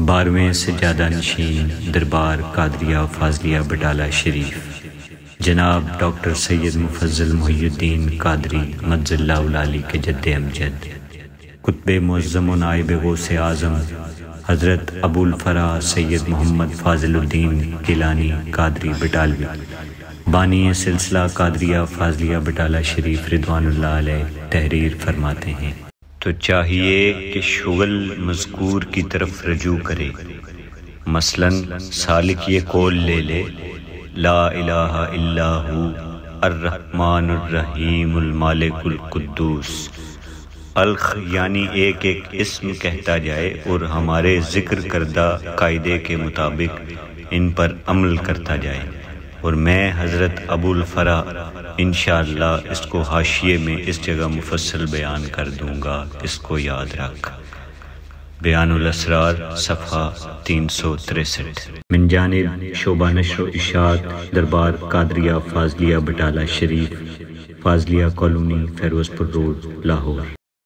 12ویں سجادہ نشین دربار قادریہ فاضلیہ بٹالہ شریف جناب ڈاکٹر سید مفضل محی الدین قادری مجز اللہ العالی کے جد امجد، قطب معظم و نائب غوث اعظم حضرت ابو الفرا سید محمد فاضل الدین گیلانی قادری بٹالوی، بانی سلسلہ قادریہ فاضلیہ بٹالہ شریف رضوان اللہ علیہ تحریر فرماتے ہیں: تو چاہیے کہ شغل مذکور کی طرف رجوع کرے، مثلاً سالک یہ قول لے لے: لا الہ الا ہو الرحمن الرحیم المالک القدوس۔ الخ یعنی ایک ایک اسم کہتا جائے اور ہمارے ذکر کردہ قاعدے کے مطابق ان پر عمل کرتا جائے، اور میں حضرت ابو الفرا انشاءاللہ اس کو حاشیے میں اس جگہ مفصل بیان کر دوں گا، اس کو یاد رکھ۔ بیان الاسرار صفحہ 363۔ من جانب شعبہ نشر و اشاعت دربار قادریہ فاضلیہ بٹالہ شریف، فاضلیہ کالونی، فیروز پور روڈ، لاہور۔